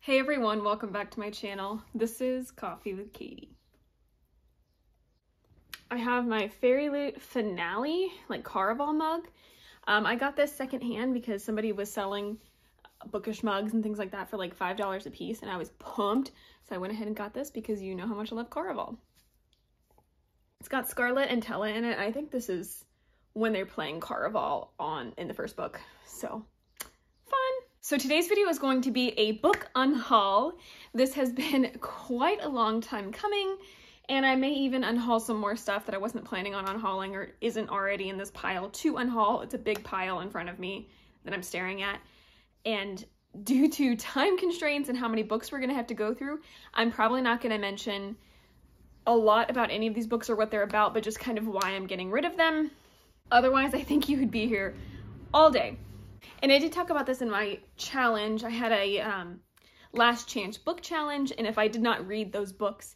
Hey everyone, welcome back to my channel. This is Coffee with Katie. I have my Fairy Loot Finale, like Caraval mug. I got this secondhand because somebody was selling bookish mugs and things like that for like $5 a piece and I was pumped. So I went ahead and got this because you know how much I love Caraval. It's got Scarlet and Tella in it. I think this is when they're playing Caraval in the first book. So So today's video is going to be a book unhaul. This has been quite a long time coming, and I may even unhaul some more stuff that I wasn't planning on unhauling or isn't already in this pile to unhaul. It's a big pile in front of me that I'm staring at, and due to time constraints and how many books we're gonna have to go through, I'm probably not gonna mention a lot about any of these books or what they're about, but just kind of why I'm getting rid of them. Otherwise, I think you would be here all day. And I did talk about this in my challenge. I had a last chance book challenge, and if I did not read those books,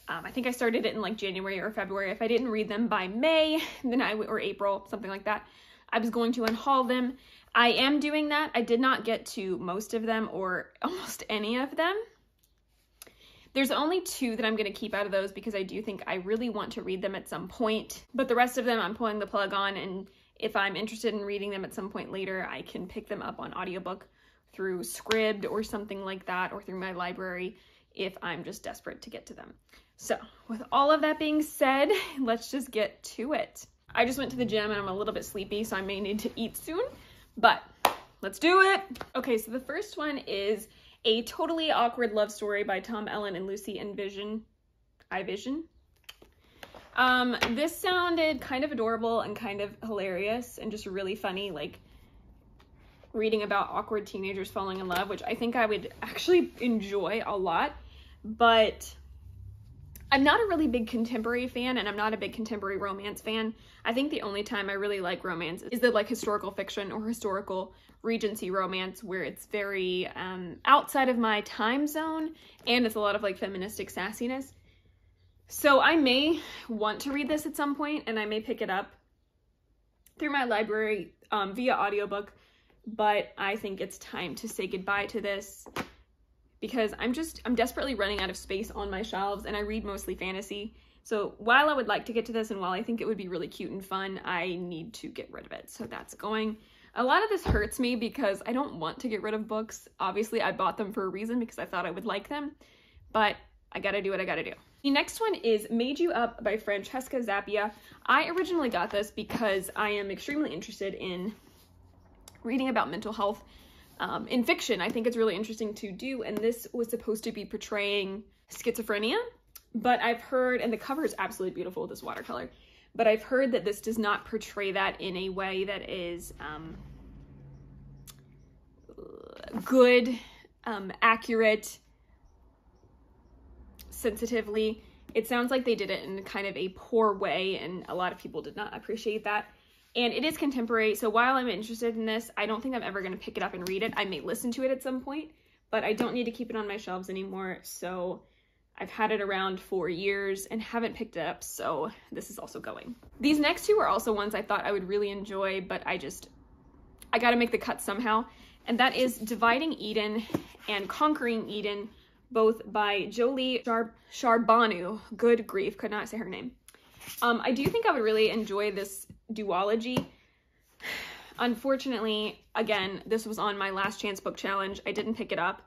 I think I started it in like January or February. If I didn't read them by May, then or April, something like that, I was going to unhaul them. I am doing that. I did not get to most of them or almost any of them. There's only 2 that I'm going to keep out of those because I do think I really want to read them at some point. But the rest of them I'm pulling the plug on, and if I'm interested in reading them at some point later, I can pick them up on audiobook through Scribd or something like that, or through my library if I'm just desperate to get to them. So with all of that being said, let's just get to it. I just went to the gym and I'm a little bit sleepy, so I may need to eat soon, but let's do it. Okay, so the first one is A Totally Awkward Love Story by Tom Ellen and Lucy Vision. This sounded kind of adorable and kind of hilarious and just really funny, like reading about awkward teenagers falling in love, which I think I would actually enjoy a lot, but I'm not a really big contemporary fan, and I'm not a big contemporary romance fan. I think the only time I really like romance is the like historical fiction or historical Regency romance, where it's very outside of my time zone and it's a lot of like feministic sassiness. So I may want to read this at some point, and I may pick it up through my library via audiobook, but I think it's time to say goodbye to this because I'm desperately running out of space on my shelves, and I read mostly fantasy. So while I would like to get to this, and while I think it would be really cute and fun, I need to get rid of it. So that's going. A lot of this hurts me because I don't want to get rid of books. Obviously, I bought them for a reason because I thought I would like them, but I gotta do what I gotta do. The next one is Made You Up by Francesca Zappia. I originally got this because I am extremely interested in reading about mental health in fiction. I think it's really interesting to do, and this was supposed to be portraying schizophrenia, but I've heard, and the cover is absolutely beautiful with this watercolor, but I've heard that this does not portray that in a way that is good, accurate, sensitively. It sounds like they did it in kind of a poor way, and a lot of people did not appreciate that. And it is contemporary, so while I'm interested in this, I don't think I'm ever going to pick it up and read it. I may listen to it at some point, but I don't need to keep it on my shelves anymore, so I've had it around for years and haven't picked it up, so this is also going. These next 2 are also ones I thought I would really enjoy, but I gotta make the cut somehow, and that is Dividing Eden and Conquering Eden, both by Jolie Charbonneau. Good grief, could not say her name. I do think I would really enjoy this duology. Unfortunately, again, this was on my last chance book challenge. I didn't pick it up,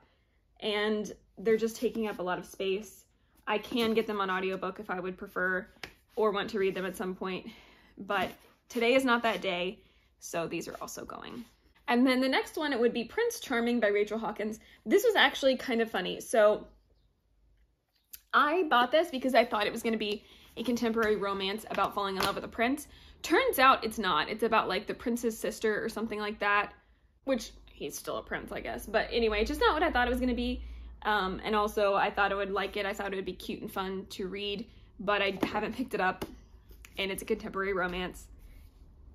and they're just taking up a lot of space. I can get them on audiobook if I would prefer or want to read them at some point, but today is not that day, so these are also going. And then the next one, it would be Prince Charming by Rachel Hawkins. This was actually kind of funny. So I bought this because I thought it was going to be a contemporary romance about falling in love with a prince. Turns out it's not. It's about like the prince's sister or something like that, which he's still a prince, I guess. But anyway, just not what I thought it was going to be. And also I thought I would like it. I thought it would be cute and fun to read, but I haven't picked it up, and it's a contemporary romance.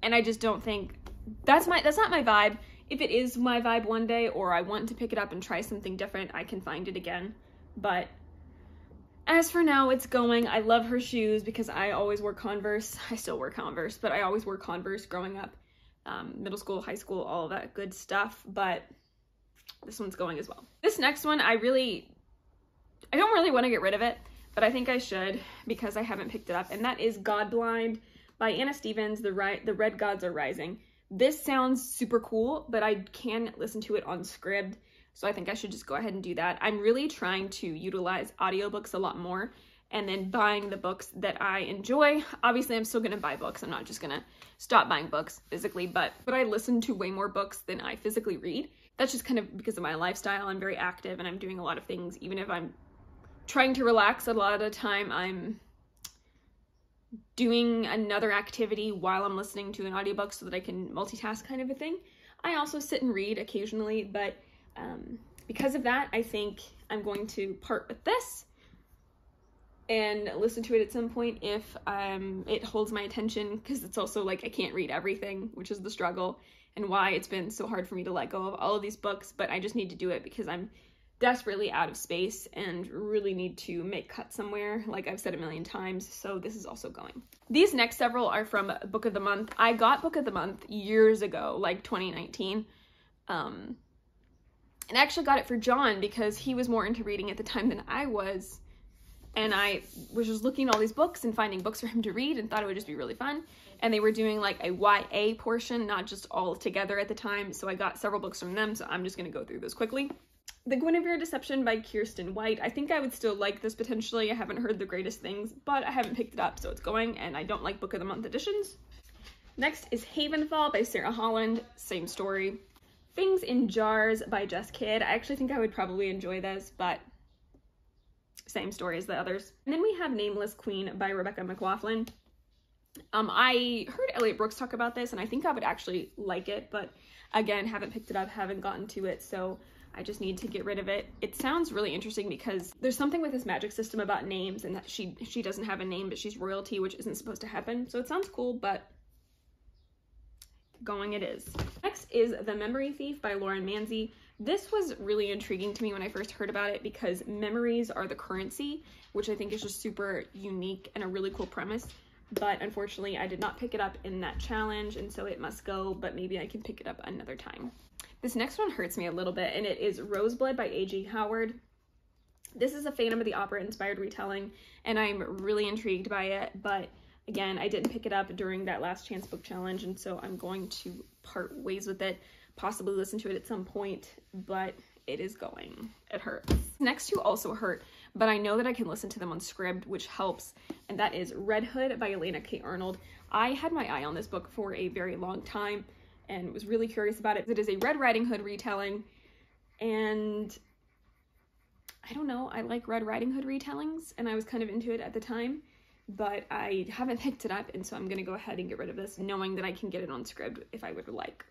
And I just don't think that's not my vibe. If it is my vibe one day, or I want to pick it up and try something different, I can find it again. But as for now, it's going. I love her shoes because I always wore Converse. I still wear Converse, but I always wore Converse growing up. Middle school, high school, all of that good stuff. But this one's going as well. This next one, I don't really want to get rid of it, but I think I should because I haven't picked it up, and that is Godblind by Anna Stevens, The Red Gods Are Rising. This sounds super cool, but I can listen to it on Scribd, so I think I should just go ahead and do that. I'm really trying to utilize audiobooks a lot more and then buying the books that I enjoy. Obviously, I'm still gonna buy books. I'm not just gonna stop buying books physically, but I listen to way more books than I physically read. That's just kind of because of my lifestyle. I'm very active and I'm doing a lot of things. Even if I'm trying to relax, a lot of the time I'm doing another activity while I'm listening to an audiobook so that I can multitask, kind of a thing. I also sit and read occasionally, but because of that, I think I'm going to part with this and listen to it at some point if it holds my attention, because it's also like I can't read everything, which is the struggle and why it's been so hard for me to let go of all of these books, but I just need to do it because I'm desperately out of space and really need to make cuts somewhere, like I've said a million times, so this is also going. These next several are from Book of the Month. I got Book of the Month years ago, like 2019, and I actually got it for John because he was more into reading at the time than I was, and I was just looking at all these books and finding books for him to read and thought it would just be really fun. And they were doing like a YA portion, not just all together at the time. So I got several books from them. So I'm just going to go through those quickly. The Guinevere Deception by Kirsten White. I think I would still like this potentially. I haven't heard the greatest things, but I haven't picked it up, so it's going. And I don't like Book of the Month editions. Next is Havenfall by Sarah Holland. Same story. Things in Jars by Jess Kidd. I actually think I would probably enjoy this, but same story as the others. And then we have Nameless Queen by Rebecca McLaughlin. I heard Elliot Brooks talk about this, and I think I would actually like it, but again, haven't picked it up, haven't gotten to it, so I just need to get rid of it. It sounds really interesting because there's something with this magic system about names, and that she doesn't have a name, but she's royalty, which isn't supposed to happen, so it sounds cool, but going it is. Next is The Memory Thief by Lauren Manzi. This was really intriguing to me when I first heard about it because memories are the currency, which I think is just super unique and a really cool premise. But unfortunately, I did not pick it up in that challenge, and so it must go, but maybe I can pick it up another time. This next one hurts me a little bit, and it is Roseblood by A.G. Howard. This is a Phantom of the Opera inspired retelling, and I'm really intrigued by it, but again, I didn't pick it up during that last chance book challenge, and so I'm going to part ways with it, possibly listen to it at some point, but it is going. It hurts. Next two also hurt, but I know that I can listen to them on Scribd, which helps, and that is Red Hood by Elena K. Arnold. I had my eye on this book for a very long time and was really curious about it. It is a Red Riding Hood retelling, and I don't know, I like Red Riding Hood retellings, and I was kind of into it at the time, but I haven't picked it up, and so I'm gonna go ahead and get rid of this, knowing that I can get it on Scribd if I would like.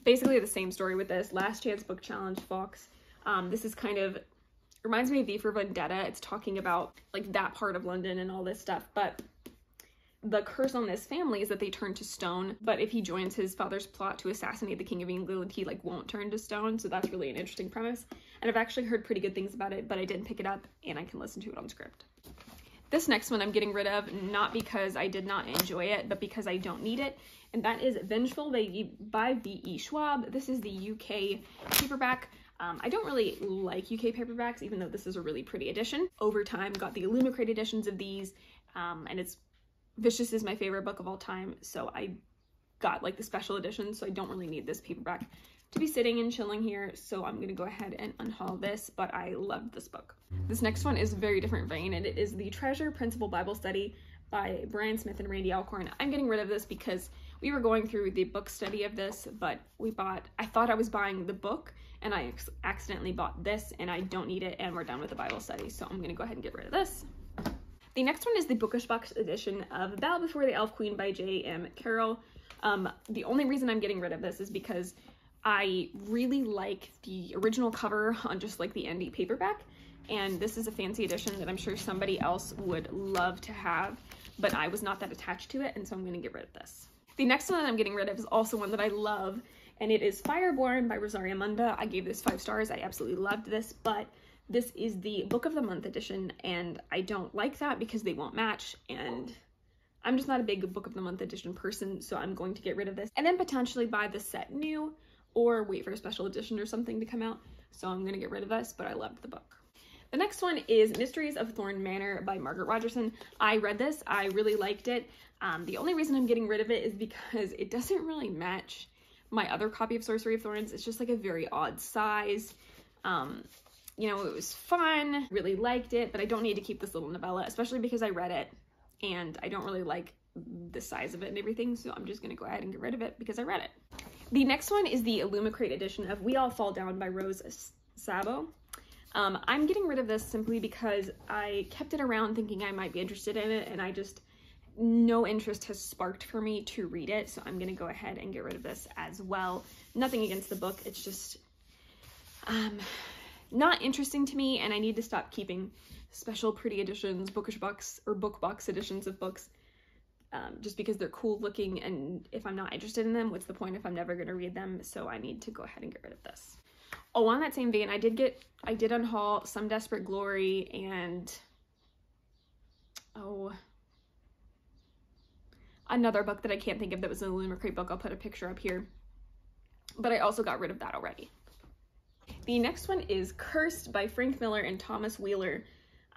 Basically the same story with this. Last Chance Book Challenge, Fox. This is kind of, reminds me of V for Vendetta. It's talking about like that part of London and all this stuff, but the curse on this family is that they turn to stone, but if he joins his father's plot to assassinate the King of England, he like won't turn to stone, so that's really an interesting premise. And I've actually heard pretty good things about it, but I didn't pick it up, and I can listen to it on Scribd. This next one I'm getting rid of, not because I did not enjoy it, but because I don't need it, and that is Vengeful by V.E. Schwab. This is the UK paperback. I don't really like UK paperbacks, even though this is a really pretty edition. Over time, got the Illumicrate editions of these, and it's Vicious is my favorite book of all time, so I got like the special edition, so I don't really need this paperback to be sitting and chilling here, so I'm gonna go ahead and unhaul this, but I loved this book. This next one is a very different vein, and it is The Treasure Principle Bible Study by Brian Smith and Randy Alcorn. I'm getting rid of this because we were going through the book study of this, but I thought I was buying the book, and I accidentally bought this, and I don't need it, and we're done with the Bible study, so I'm gonna go ahead and get rid of this. The next one is the Bookish Box edition of Battle Before the Elf Queen by J.M. Carroll. The only reason I'm getting rid of this is because I really like the original cover on just like the indie paperback, and this is a fancy edition that I'm sure somebody else would love to have, but I was not that attached to it, and so I'm going to get rid of this. The next one that I'm getting rid of is also one that I love, and it is Fireborn by Rosaria Munda. I gave this 5 stars. I absolutely loved this, but this is the Book of the Month edition, and I don't like that because they won't match, and I'm just not a big Book of the Month edition person, so I'm going to get rid of this and then potentially buy the set new or wait for a special edition or something to come out. so I'm gonna get rid of this, but I loved the book. The next one is Mysteries of Thorn Manor by Margaret Rogerson. I read this, I really liked it. The only reason I'm getting rid of it is because it doesn't really match my other copy of Sorcery of Thorns. It's just like a very odd size. You know, it was fun, really liked it, but I don't need to keep this little novella, especially because I read it and I don't really like the size of it and everything, so I'm just gonna go ahead and get rid of it because I read it. The next one is the Illumicrate edition of We All Fall Down by Rose Sabo. I'm getting rid of this simply because I kept it around thinking I might be interested in it, and no interest has sparked for me to read it, so I'm gonna go ahead and get rid of this as well. Nothing against the book, it's just not interesting to me, and I need to stop keeping special pretty editions, bookish box or book box editions of books just because they're cool looking, and if I'm not interested in them, what's the point if I'm never gonna read them? So I need to go ahead and get rid of this. Oh, on that same vein, I did unhaul Some Desperate Glory and another book that I can't think of that was an Illumicrate book. I'll put a picture up here. But I also got rid of that already. The next one is Cursed by Frank Miller and Thomas Wheeler.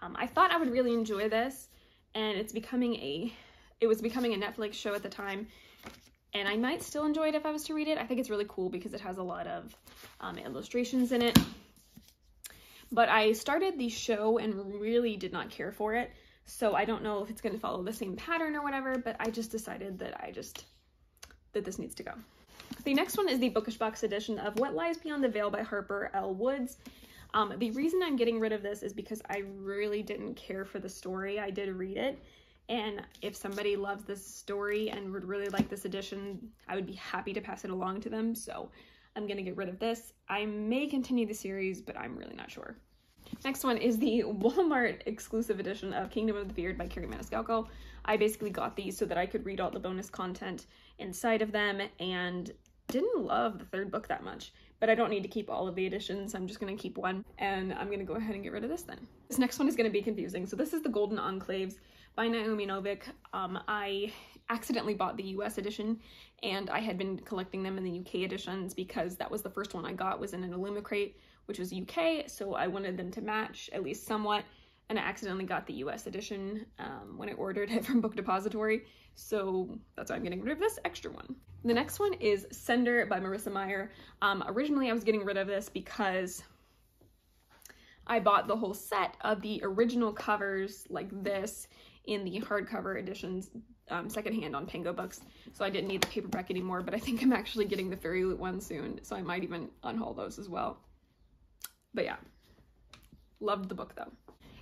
I thought I would really enjoy this, and it was becoming a Netflix show at the time, and I might still enjoy it if I was to read it. I think it's really cool because it has a lot of illustrations in it. But I started the show and really did not care for it, so I don't know if it's going to follow the same pattern or whatever, but I just decided that this needs to go. The next one is the bookish box edition of What Lies Beyond the Veil by Harper L. Woods. The reason I'm getting rid of this is because I really didn't care for the story. I did read it, and if somebody loves this story and would really like this edition, I would be happy to pass it along to them, so I'm gonna get rid of this. I may continue the series, but I'm really not sure. Next one is the Walmart exclusive edition of Kingdom of the Beard by Carrie Maniscalco. I basically got these so that I could read all the bonus content inside of them, and didn't love the third book that much, but I don't need to keep all of the editions. I'm just going to keep one, and I'm going to go ahead and get rid of this then. This next one is going to be confusing. So this is the Golden Enclaves by Naomi Novik. I accidentally bought the US edition, and I had been collecting them in the UK editions because that was the first one I got, was in an Illumicrate, which was UK, so I wanted them to match at least somewhat, and I accidentally got the US edition when I ordered it from Book Depository, so that's why I'm getting rid of this extra one. The next one is Sender by Marissa Meyer. Originally I was getting rid of this because I bought the whole set of the original covers like this in the hardcover editions secondhand on Pango Books, so I didn't need the paperback anymore, but I think I'm actually getting the Fairy Loot one soon, so I might even unhaul those as well. But yeah, loved the book though.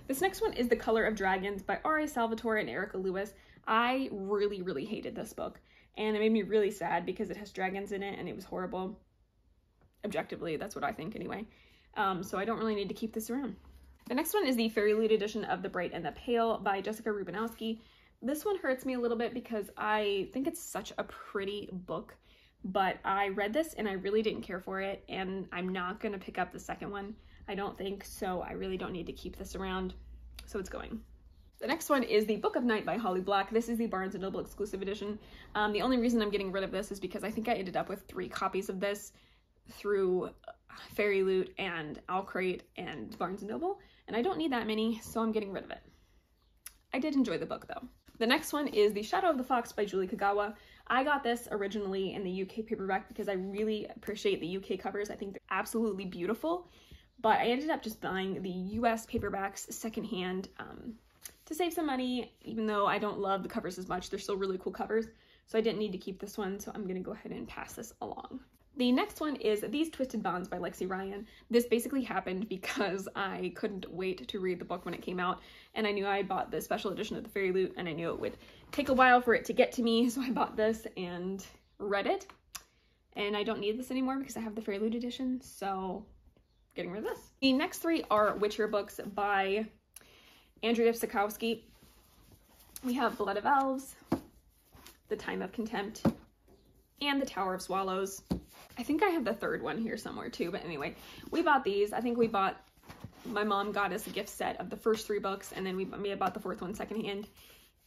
This next one is The Color of Dragons by R.A. Salvatore and Erica Lewis. I really, really hated this book, and it made me really sad because it has dragons in it and it was horrible. Objectively, that's what I think anyway. So I don't really need to keep this around. The next one is the Fairy Loot edition of The Bright and the Pale by Jessica Rubinowski. This one hurts me a little bit because I think it's such a pretty book, but I read this and I really didn't care for it, and I'm not going to pick up the second one, I don't think, so I really don't need to keep this around, so it's going. The next one is The Book of Night by Holly Black. This is the Barnes & Noble exclusive edition. The only reason I'm getting rid of this is because I think I ended up with 3 copies of this through Fairy Loot and Owlcrate and Barnes & Noble, and I don't need that many, so I'm getting rid of it. I did enjoy the book though. The next one is The Shadow of the Fox by Julie Kagawa. I got this originally in the UK paperback because I really appreciate the UK covers. I think they're absolutely beautiful, but I ended up just buying the US paperbacks secondhand to save some money, even though I don't love the covers as much. They're still really cool covers, so I didn't need to keep this one, so I'm gonna go ahead and pass this along. The next one is These Twisted Bonds by Lexi Ryan. This basically happened because I couldn't wait to read the book when it came out, and I knew I bought the special edition of the Fairy Loot, and I knew it would take a while for it to get to me, so I bought this and read it. And I don't need this anymore because I have the Fairy Loot edition, so getting rid of this. The next 3 are Witcher books by Andrea Sikowski. We have Blood of Elves, The Time of Contempt, and The Tower of Swallows. I think I have the third one here somewhere too, but anyway, we bought these. I think my mom got us a gift set of the first 3 books, and then we may have bought the 4th one secondhand.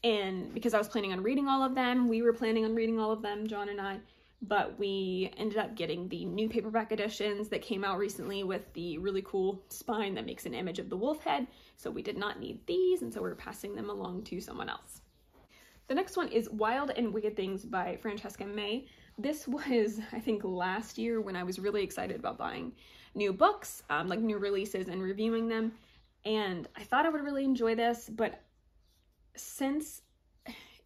And because I was planning on reading all of them, we were planning on reading all of them, John and I, but we ended up getting the new paperback editions that came out recently with the really cool spine that makes an image of the wolf head. So we did not need these, and so we're passing them along to someone else. The next one is Wild and Wicked Things by Francesca May. This was, I think, last year when I was really excited about buying new books, like new releases and reviewing them. And I thought I would really enjoy this, but since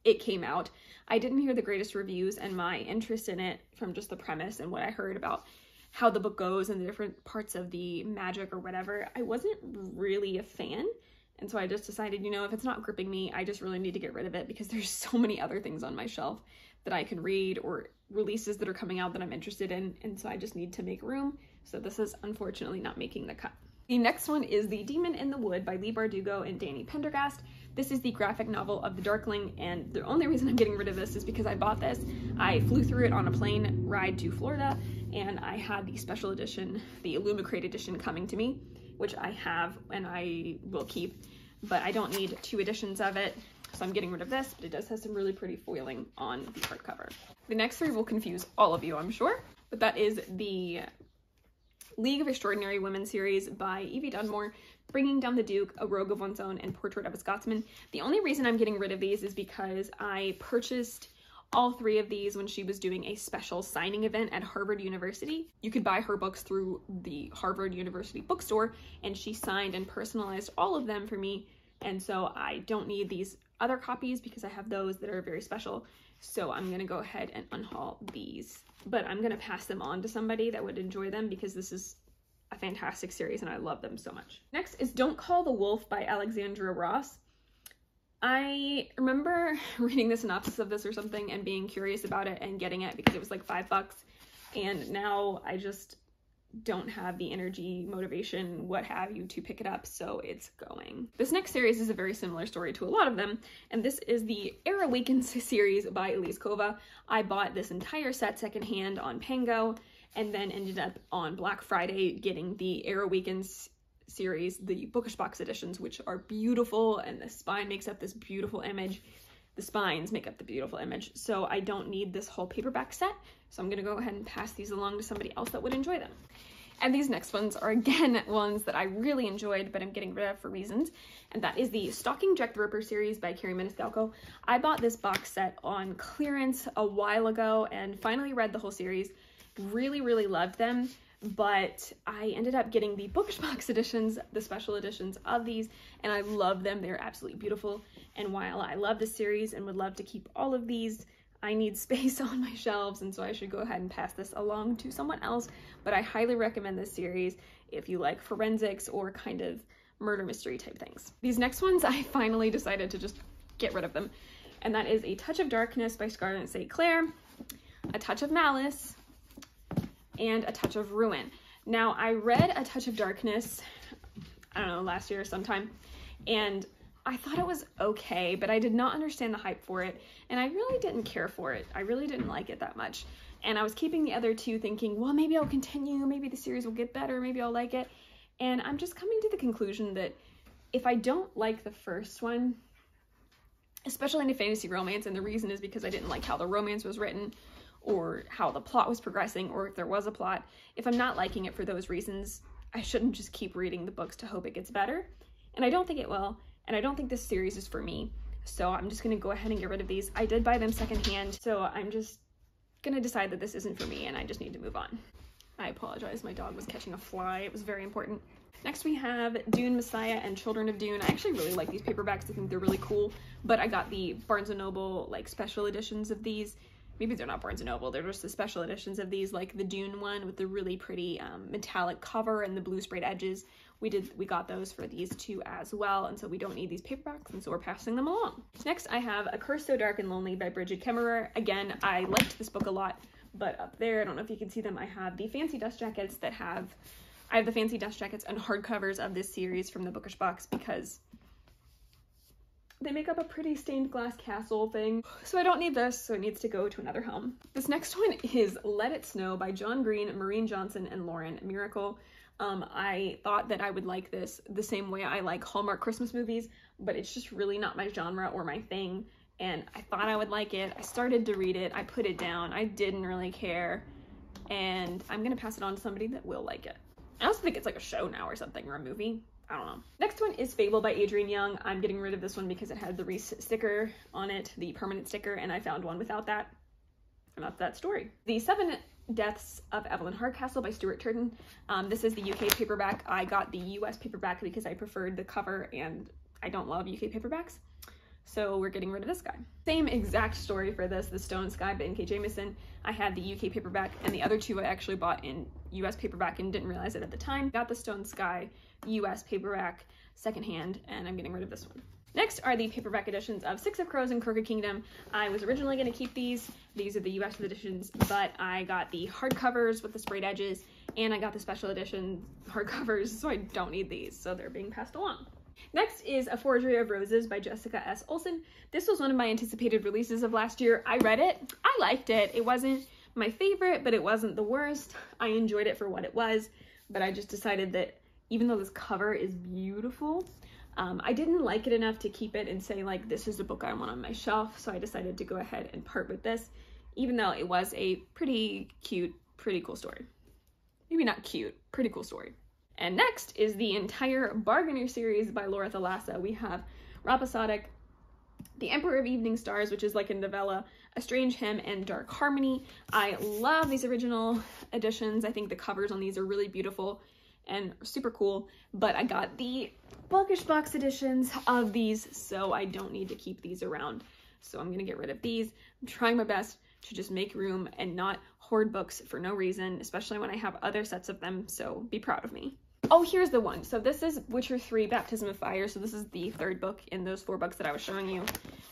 it came out, I didn't hear the greatest reviews, and my interest in it from just the premise and what I heard about how the book goes and the different parts of the magic or whatever, I wasn't really a fan. And so I just decided, you know, if it's not gripping me, I just really need to get rid of it because there's so many other things on my shelf that I can read or releases that are coming out that I'm interested in. And so I just need to make room. So this is unfortunately not making the cut. The next one is The Demon in the Wood by Leigh Bardugo and Danny Pendergast. This is the graphic novel of the Darkling, and the only reason I'm getting rid of this is because I bought this. I flew through it on a plane ride to Florida, and I had the special edition, the Illumicrate edition, coming to me, which I have and I will keep, but I don't need 2 editions of it, so I'm getting rid of this, but it does have some really pretty foiling on the hardcover. The next 3 will confuse all of you, I'm sure, but that is the League of Extraordinary Women series by Evie Dunmore, Bringing Down the Duke, A Rogue of One's Own, and Portrait of a Scotsman. The only reason I'm getting rid of these is because I purchased all 3 of these when she was doing a special signing event at Harvard University. You could buy her books through the Harvard University bookstore, and she signed and personalized all of them for me, and so I don't need these other copies because I have those that are very special. So I'm gonna go ahead and unhaul these, but I'm gonna pass them on to somebody that would enjoy them because this is a fantastic series and I love them so much. Next is Don't Call the Wolf by Alexandra Ross. I remember reading the synopsis of this or something and being curious about it and getting it because it was like $5, and now I just don't have the energy, motivation, what have you, to pick it up, so it's going. This next series is a very similar story to a lot of them, and this is the Air Awakens series by Elise Kova. I bought this entire set secondhand on Pango, and then ended up on Black Friday getting the Air Awakens series, the bookish box editions, which are beautiful, and the spine makes up this beautiful image. The spines make up the beautiful image, so I don't need this whole paperback set, so I'm gonna go ahead and pass these along to somebody else that would enjoy them. And these next ones are again ones that I really enjoyed, but I'm getting rid of for reasons, and that is the Stalking Jack the Ripper series by Carrie Maniscalco. I bought this box set on clearance a while ago and finally read the whole series. Really, really loved them, but I ended up getting the bookish box editions, the special editions of these, and I love them. They're absolutely beautiful, and while I love this series and would love to keep all of these, I need space on my shelves, and so I should go ahead and pass this along to someone else, but I highly recommend this series if you like forensics or kind of murder mystery type things. These next ones, I finally decided to just get rid of them, and that is A Touch of Darkness by Scarlett St. Clair, A Touch of Malice, and A Touch of Ruin. Now, I read A Touch of Darkness, I don't know, last year sometime, and I thought it was okay, but I did not understand the hype for it, and I really didn't care for it. I really didn't like it that much. And I was keeping the other 2 thinking, well, maybe I'll continue, maybe the series will get better, maybe I'll like it. And I'm just coming to the conclusion that if I don't like the first one, especially in a fantasy romance, and the reason is because I didn't like how the romance was written, or how the plot was progressing, or if there was a plot, if I'm not liking it for those reasons, I shouldn't just keep reading the books to hope it gets better. And I don't think it will. And I don't think this series is for me, so I'm just gonna go ahead and get rid of these. I did buy them secondhand, so I'm just gonna decide that this isn't for me and I just need to move on. I apologize, my dog was catching a fly. It was very important. Next we have Dune Messiah and Children of Dune. I actually really like these paperbacks. I think they're really cool, but I got the Barnes & Noble like special editions of these. Maybe they're not Barnes & Noble, they're just the special editions of these, like the Dune one with the really pretty metallic cover and the blue sprayed edges. We got those for these 2 as well, and so we don't need these paperbacks, and so we're passing them along. Next, I have A Curse So Dark and Lonely by Bridget Kemmerer. Again, I liked this book a lot, but up there, I don't know if you can see them, I have the fancy dust jackets I have the fancy dust jackets and hardcovers of this series from the bookish box because they make up a pretty stained glass castle thing. So I don't need this, so it needs to go to another home. This next one is Let It Snow by John Green, Maureen Johnson, and Lauren Miracle. I thought that I would like this the same way I like Hallmark Christmas movies, but it's just really not my genre or my thing. and I thought I would like it. I started to read it, I put it down, I didn't really care, and I'm gonna pass it on to somebody that will like it. I also think it's like a show now or something, or a movie. I don't know. Next one is Fable by Adrienne Young. I'm getting rid of this one because it had the Reese sticker on it, the permanent sticker, and I found one without that. And that's that story. The 7 Deaths of Evelyn Hardcastle by Stuart Turton. This is the UK paperback. I got the US paperback because I preferred the cover, and I don't love UK paperbacks. So we're getting rid of this guy. Same exact story for this, The Stone Sky by N.K. Jemisin. I had the UK paperback, and the other two I actually bought in US paperback and didn't realize it at the time. Got the Stone Sky US paperback secondhand, and I'm getting rid of this one. Next are the paperback editions of Six of Crows and Crooked Kingdom. I was originally going to keep these. These are the US editions, but I got the hardcovers with the sprayed edges, and I got the special edition hardcovers, so I don't need these, so they're being passed along. Next is A Forgery of Roses by Jessica S. Olsen. This was one of my anticipated releases of last year. I read it. I liked it. It wasn't my favorite, but it wasn't the worst. I enjoyed it for what it was, but I just decided that even though this cover is beautiful, I didn't like it enough to keep it and say, like, this is the book I want on my shelf, so I decided to go ahead and part with this, even though it was a pretty cute, pretty cool story. Maybe not cute, pretty cool story. And next is the entire Bargainer series by Laura Thalassa. We have Rapasodic, The Emperor of Evening Stars, which is like a novella, A Strange Hymn, and Dark Harmony. I love these original editions. I think the covers on these are really beautiful and super cool, but I got the bookish box editions of these, so I don't need to keep these around. So I'm gonna get rid of these. I'm trying my best to just make room and not hoard books for no reason, especially when I have other sets of them, so be proud of me. Oh, here's the one. So this is Witcher 3 Baptism of Fire. So this is the 3rd book in those 4 books that I was showing you.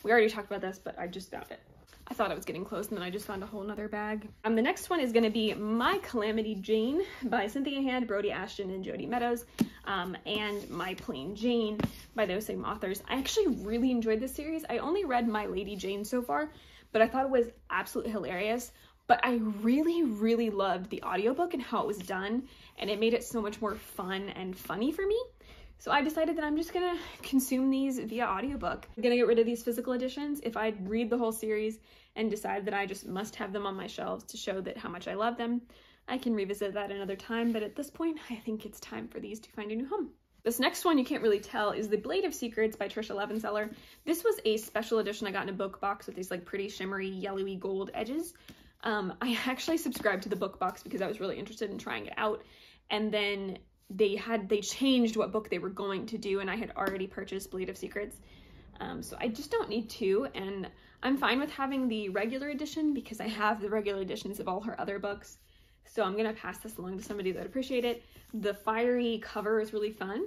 We already talked about this, but I just found it. I thought I was getting close, and then I just found a whole nother bag. The next one is going to be My Calamity Jane by Cynthia Hand, Brody Ashton, and Jody Meadows, and My Plain Jane by those same authors. I actually really enjoyed this series. I only read My Lady Jane so far, but I thought it was absolutely hilarious. But I really, really loved the audiobook and how it was done, and it made it so much more fun and funny for me. So I decided that I'm just gonna consume these via audiobook. I'm gonna get rid of these physical editions. If I read the whole series and decide that I just must have them on my shelves to show that how much I love them, I can revisit that another time, but at this point, I think it's time for these to find a new home. This next one, you can't really tell, is The Blade of Secrets by Trisha Levenseller. This was a special edition I got in a book box with these like pretty shimmery, yellowy gold edges. I actually subscribed to the book box because I was really interested in trying it out, and then they changed what book they were going to do, and I had already purchased Blade of Secrets, so I just don't need to, and I'm fine with having the regular edition because I have the regular editions of all her other books, so I'm gonna pass this along to somebody that would appreciate it. The fiery cover is really fun,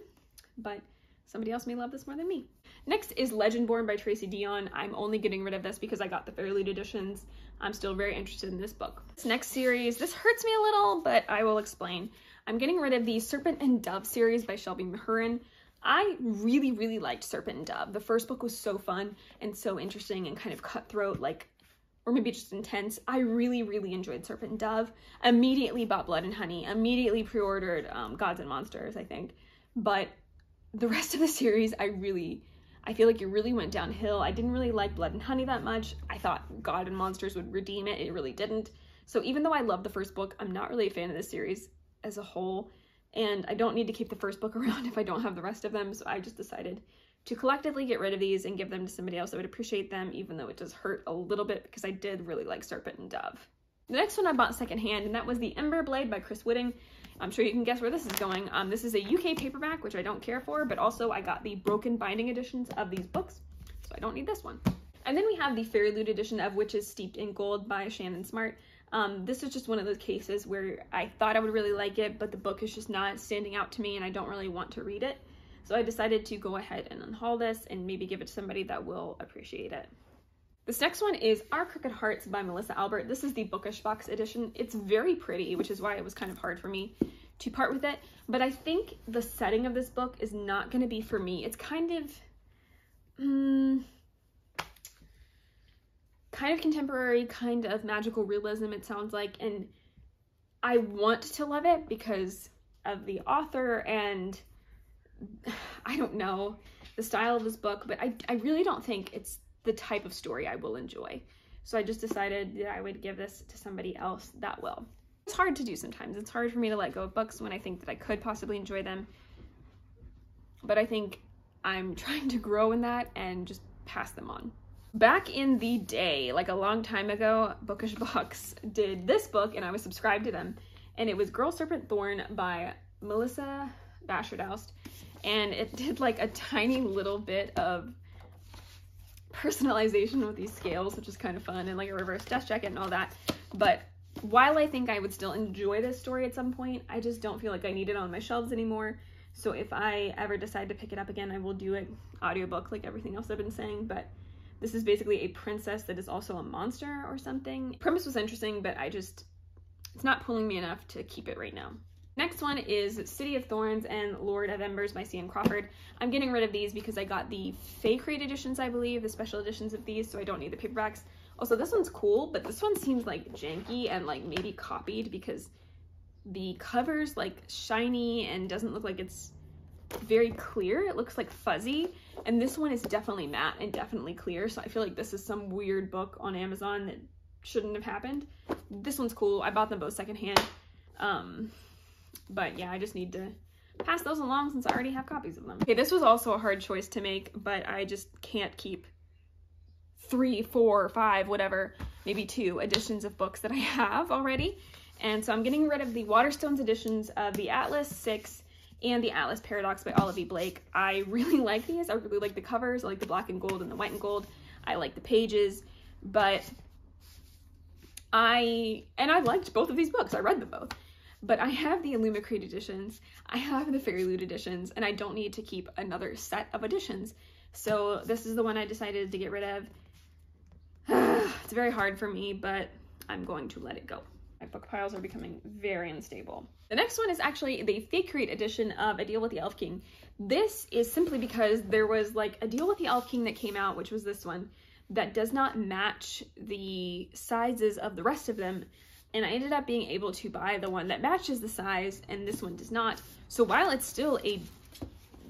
but somebody else may love this more than me. Next is Legendborn by Tracy Dion. I'm only getting rid of this because I got the Fairlead editions. I'm still very interested in this book. This next series, this hurts me a little, but I will explain. I'm getting rid of the Serpent and Dove series by Shelby Mahurin. I really, really liked Serpent and Dove. The first book was so fun and so interesting and kind of cutthroat, like, or maybe just intense. I really, really enjoyed Serpent and Dove. Immediately bought Blood and Honey. Immediately pre-ordered Gods and Monsters, I think. But the rest of the series, I feel like it really went downhill. I didn't really like Blood and Honey that much. I thought God and Monsters would redeem it. It really didn't. So even though I love the first book, I'm not really a fan of this series as a whole. And I don't need to keep the first book around if I don't have the rest of them. So I just decided to collectively get rid of these and give them to somebody else that would appreciate them, even though it does hurt a little bit because I did really like Serpent and Dove. The next one I bought secondhand, and that was The Ember Blade by Chris Whitting. I'm sure you can guess where this is going. This is a UK paperback, which I don't care for, but also I got the broken binding editions of these books, so I don't need this one. And then we have the Fairlead edition of Witches Steeped in Gold by Shannon Smart. This is just one of those cases where I thought I would really like it, but the book is just not standing out to me and I don't really want to read it. So I decided to go ahead and unhaul this and maybe give it to somebody that will appreciate it. This next one is Our Crooked Hearts by Melissa Albert. This is the bookish box edition. It's very pretty, which is why it was kind of hard for me to part with it. But I think the setting of this book is not going to be for me. It's kind of contemporary, kind of magical realism, it sounds like. And I want to love it because of the author and I don't know, the style of this book. But I really don't think it's the type of story I will enjoy. So I just decided that I would give this to somebody else that will. It's hard to do sometimes. It's hard for me to let go of books when I think that I could possibly enjoy them. But I think I'm trying to grow in that and just pass them on. Back in the day, like a long time ago, Bookish Box did this book and I was subscribed to them. And it was Girl Serpent Thorn by Melissa Bashardoust. And it did like a tiny little bit of personalization with these scales, which is kind of fun, and like a reverse dust jacket and all that. But while I think I would still enjoy this story at some point, I just don't feel like I need it on my shelves anymore. So if I ever decide to pick it up again, I will do an audiobook like everything else I've been saying. But this is basically a princess that is also a monster or something. The premise was interesting, but it's not pulling me enough to keep it right now. Next one is City of Thorns and Lord of Embers by C.M. Crawford. I'm getting rid of these because I got the Fake Rate editions, I believe, the special editions of these, so I don't need the paperbacks. Also, this one's cool, but this one seems like janky and like maybe copied because the cover's like shiny and doesn't look like it's very clear. It looks like fuzzy, and this one is definitely matte and definitely clear, so I feel like this is some weird book on Amazon that shouldn't have happened. This one's cool. I bought them both secondhand. But yeah, I just need to pass those along since I already have copies of them. Okay, this was also a hard choice to make, but I just can't keep 3, 4, 5, whatever, maybe 2 editions of books that I have already. And so I'm getting rid of the Waterstones editions of the Atlas 6 and the Atlas Paradox by Olive E. Blake. I really like these. I really like the covers. I like the black and gold and the white and gold. I like the pages, but I liked both of these books. I read them both. But I have the Illumicrate editions, I have the Fairy Loot editions, and I don't need to keep another set of editions. So this is the one I decided to get rid of. It's very hard for me, but I'm going to let it go. My book piles are becoming very unstable. The next one is actually the Fake Rate edition of A Deal with the Elf King. This is simply because there was like a Deal with the Elf King that came out, which was this one, that does not match the sizes of the rest of them. And I ended up being able to buy the one that matches the size, and this one does not. So while it's still a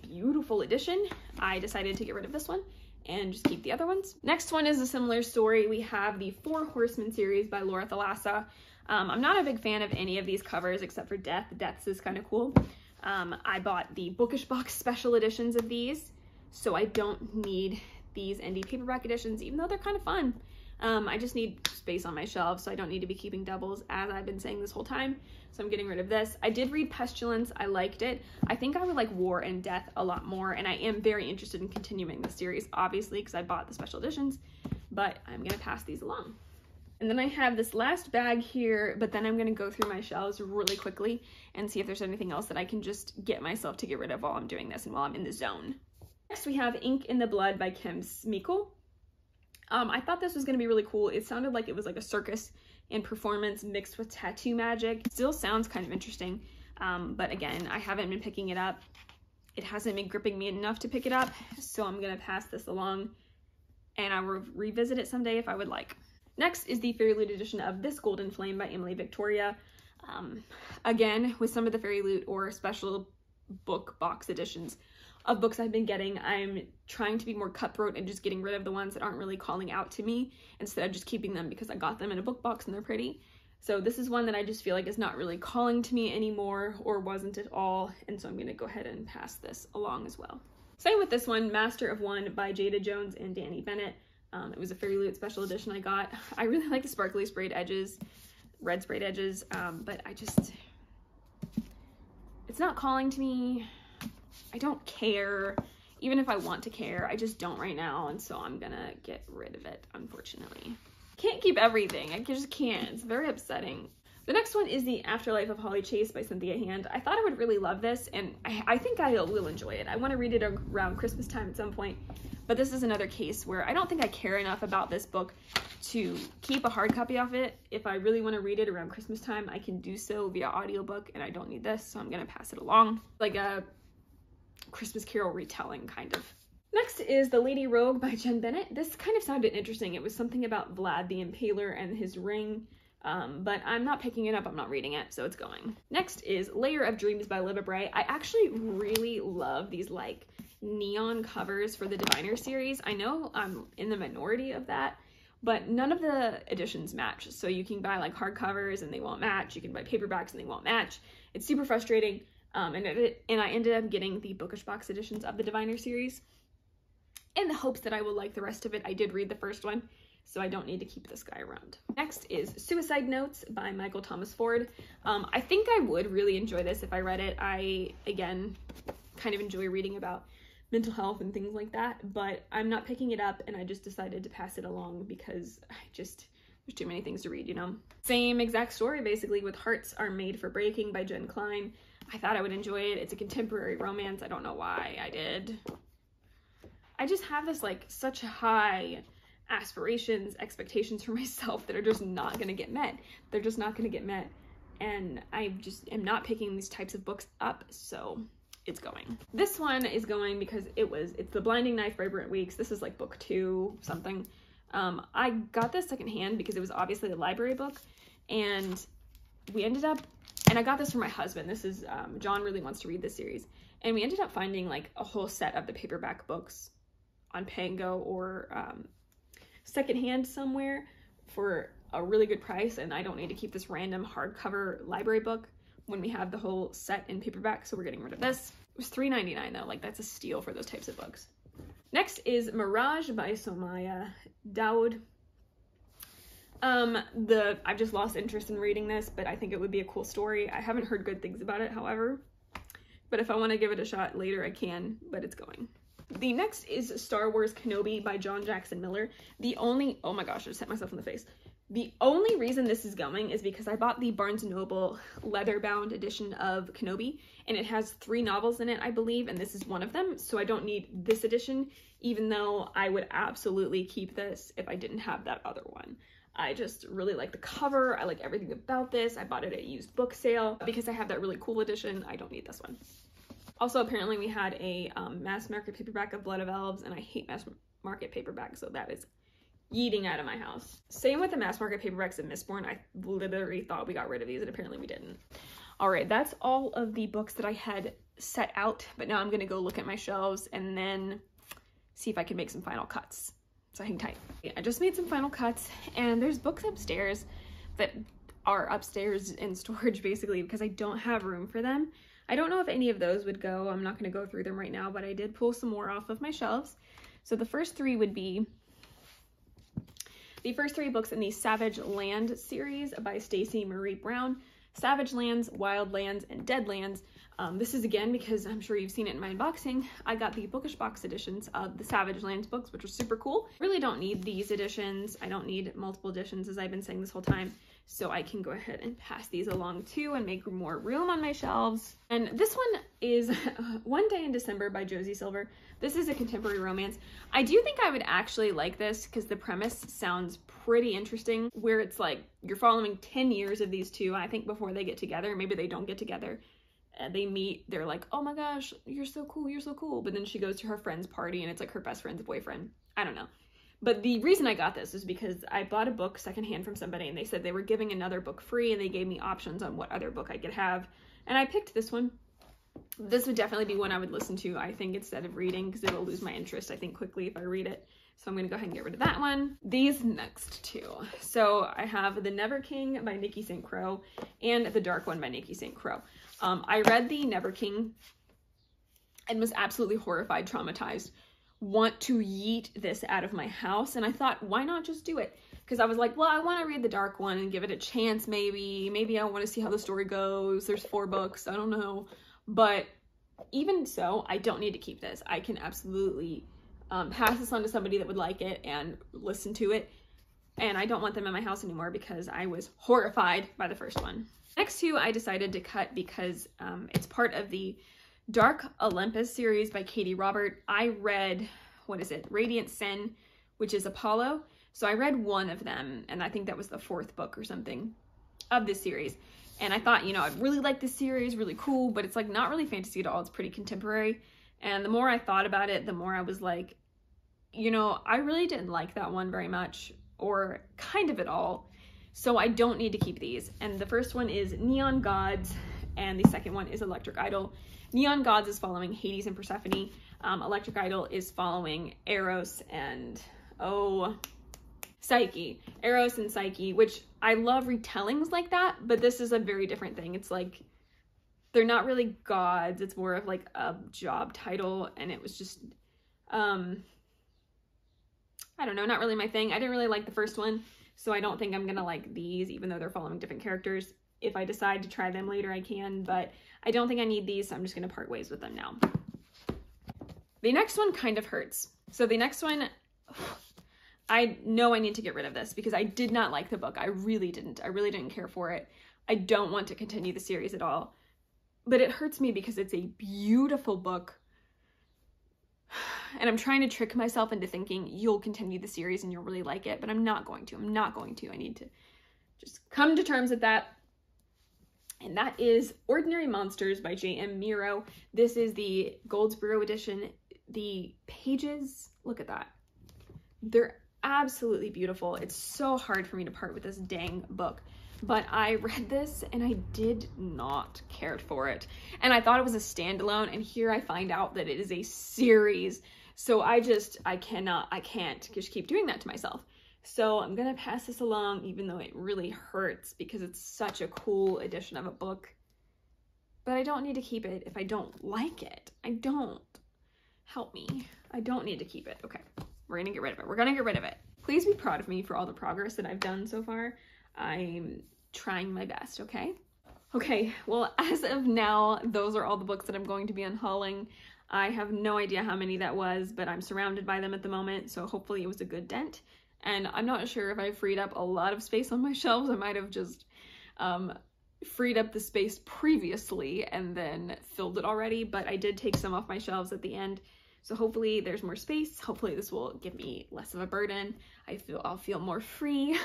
beautiful edition, I decided to get rid of this one and just keep the other ones. Next one is a similar story. We have the Four Horsemen series by Laura Thalassa. I'm not a big fan of any of these covers except for Death. Death's is kind of cool. I bought the Bookish Box special editions of these, so I don't need these indie paperback editions, even though they're kind of fun. I just need space on my shelves, so I don't need to be keeping doubles, as I've been saying this whole time. So I'm getting rid of this. I did read Pestilence. I liked it. I think I would like War and Death a lot more, and I am very interested in continuing the series, obviously, because I bought the special editions, but I'm going to pass these along. And then I have this last bag here, but then I'm going to go through my shelves really quickly and see if there's anything else that I can just get myself to get rid of while I'm doing this and while I'm in the zone. Next, we have Ink in the Blood by Kim Smeagol. I thought this was going to be really cool. It sounded like it was like a circus and performance mixed with tattoo magic. It still sounds kind of interesting, but again, I haven't been picking it up. It hasn't been gripping me enough to pick it up, so I'm going to pass this along, and I will revisit it someday if I would like. Next is the Fairy Loot edition of This Golden Flame by Emily Victoria. Again, with some of the Fairy Loot or special book box editions of books I've been getting, I'm trying to be more cutthroat and just getting rid of the ones that aren't really calling out to me instead of just keeping them because I got them in a book box and they're pretty. So this is one that I just feel like is not really calling to me anymore, or wasn't at all, and so I'm going to go ahead and pass this along as well. Same with this one, Master of One by Jada Jones and Danny Bennett. It was a Fairy Loot special edition I got. I really like the sparkly sprayed edges, red sprayed edges, but it's not calling to me. I don't care, even if I want to care, I just don't right now, and so I'm gonna get rid of it, unfortunately. Can't keep everything, I just can't, it's very upsetting. The next one is The Afterlife of Holly Chase by Cynthia Hand. I thought I would really love this, and I think I will enjoy it. I want to read it around Christmas time at some point, but this is another case where I don't think I care enough about this book to keep a hard copy of it. If I really want to read it around Christmas time, I can do so via audiobook, and I don't need this, so I'm gonna pass it along. Like a Christmas Carol retelling, kind of. Next is The Lady Rogue by Jen Bennett. This kind of sounded interesting. It was something about Vlad the Impaler and his ring. but I'm not picking it up, I'm not reading it, so it's going. Next is Layer of Dreams by Libba Bray. I actually really love these like neon covers for the Diviner series. I know I'm in the minority of that, but none of the editions match. So you can buy like hardcovers and they won't match. You can buy paperbacks and they won't match. It's super frustrating. And I ended up getting the bookish box editions of the Diviner series in the hopes that I will like the rest of it. I did read the first one, so I don't need to keep this guy around. Next is Suicide Notes by Michael Thomas Ford. I think I would really enjoy this if I read it. I, again, kind of enjoy reading about mental health and things like that, but I'm not picking it up, and I just decided to pass it along because there's too many things to read, you know? Same exact story, basically, with Hearts Are Made for Breaking by Jen Klein. I thought I would enjoy it. It's a contemporary romance. I don't know why I did. I just have this, like, such high aspirations, expectations for myself that are just not going to get met. They're just not going to get met. And I just am not picking these types of books up, so it's going. This one is going because it's The Blinding Knife by Brent Weeks. This is like book 2 something. I got this secondhand because it was obviously a library book, and we ended up, and I got this from my husband. This is, John really wants to read this series. And we ended up finding like a whole set of the paperback books on Pango or secondhand somewhere for a really good price, and I don't need to keep this random hardcover library book when we have the whole set in paperback, so we're getting rid of this. It was $3.99 though, like that's a steal for those types of books. Next is Mirage by Somaya Dawood. I've just lost interest in reading this, but I think it would be a cool story. I haven't heard good things about it, however, but if I want to give it a shot later, I can, but it's going. The next is Star Wars Kenobi by John Jackson Miller. Oh my gosh, I just hit myself in the face. The only reason this is going is because I bought the Barnes & Noble leather-bound edition of Kenobi, and it has 3 novels in it, I believe, and this is one of them, so I don't need this edition, even though I would absolutely keep this if I didn't have that other one. I just really like the cover. I like everything about this. I bought it at a used book sale. Because I have that really cool edition, I don't need this one. Also, apparently we had a mass market paperback of Blood of Elves, and I hate mass market paperbacks, so that is yeeting out of my house. Same with the mass market paperbacks of Mistborn. I literally thought we got rid of these, and apparently we didn't. All right, that's all of the books that I had set out, but now I'm gonna go look at my shelves and then see if I can make some final cuts. So hang tight. I just made some final cuts, and there's books upstairs that are upstairs in storage basically because I don't have room for them. I don't know if any of those would go. I'm not going to go through them right now, but I did pull some more off of my shelves. So the first 3 would be the first 3 books in the Savage Land series by Stacey Marie Brown. Savage Lands, Wild Lands, and Dead Lands. This is again because I'm sure you've seen it in my unboxing. I got the bookish box editions of the Savage Lands books, which are super cool. Really don't need these editions. I don't need multiple editions, as I've been saying this whole time. So I can go ahead and pass these along too and make more room on my shelves. And this one is One Day in December by Josie Silver. This is a contemporary romance. I do think I would actually like this because the premise sounds pretty interesting, where it's like you're following 10 years of these two. I think before they get together, maybe they don't get together. They meet, they're like, oh my gosh, you're so cool, you're so cool. But then she goes to her friend's party and it's like her best friend's boyfriend. I don't know. But the reason I got this is because I bought a book secondhand from somebody and they said they were giving another book free, and they gave me options on what other book I could have. And I picked this one. This would definitely be one I would listen to, I think, instead of reading, because it'll lose my interest, I think, quickly if I read it. So I'm going to go ahead and get rid of that one. These next 2. So I have The Never King by Nikki St. Crow and The Dark One by Nikki St. Crow. I read The Never King and was absolutely horrified, traumatized, want to yeet this out of my house. And I thought, why not just do it? Because I was like, well, I want to read The Dark One and give it a chance, maybe. Maybe I want to see how the story goes. There's 4 books. I don't know. But even so, I don't need to keep this. I can absolutely pass this on to somebody that would like it and listen to it. And I don't want them in my house anymore because I was horrified by the first one. Next 2 I decided to cut because it's part of the Dark Olympus series by Katie Robert. I read, what is it? Radiant Sin, which is Apollo. So I read one of them, and I think that was the 4th book or something of this series. And I thought, you know, I'd really like this series, really cool, but it's like not really fantasy at all. It's pretty contemporary. And the more I thought about it, the more I was like, you know, I really didn't like that one very much, or kind of at all. So I don't need to keep these. And the first one is Neon Gods, and the second one is Electric Idol. Neon Gods is following Hades and Persephone. Electric Idol is following Eros and, Psyche. Eros and Psyche, which I love retellings like that, but this is a very different thing. It's like, they're not really gods. It's more of like a job title, and it was just, I don't know, not really my thing. I didn't really like the first one, so I don't think I'm gonna like these, even though they're following different characters. If I decide to try them later, I can, but I don't think I need these, so I'm just gonna part ways with them now. The next one kind of hurts. So the next one, I know I need to get rid of this because I did not like the book. I really didn't care for it. I don't want to continue the series at all. But it hurts me because it's a beautiful book. And I'm trying to trick myself into thinking you'll continue the series and you'll really like it, but I'm not going to. I need to just come to terms with that. And that is Ordinary Monsters by J.M. Miro. This is the Goldsboro edition. The pages, look at that. They're absolutely beautiful. It's so hard for me to part with this dang book. But I read this and I did not care for it. And I thought it was a standalone, and here I find out that it is a series. So I can't just keep doing that to myself. So I'm gonna pass this along, even though it really hurts because it's such a cool edition of a book. But I don't need to keep it if I don't like it. I don't. Help me. I don't need to keep it. Okay, we're gonna get rid of it. We're gonna get rid of it. Please be proud of me for all the progress that I've done so far. I'm trying my best, okay? Okay, well, as of now, those are all the books that I'm going to be unhauling. I have no idea how many that was, but I'm surrounded by them at the moment, so hopefully it was a good dent. And I'm not sure if I freed up a lot of space on my shelves. I might have just freed up the space previously and then filled it already, but I did take some off my shelves at the end. So hopefully there's more space. Hopefully this will give me less of a burden. I'll feel more free.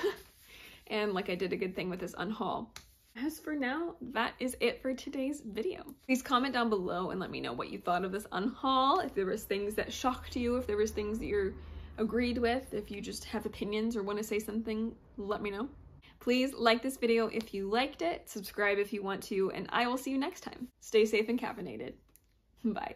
And like I did a good thing with this unhaul. As for now, that is it for today's video. Please comment down below and let me know what you thought of this unhaul. If there was things that shocked you, if there was things that you're agreed with, if you just have opinions or want to say something, let me know. Please like this video if you liked it, subscribe if you want to, and I will see you next time. Stay safe and caffeinated. Bye.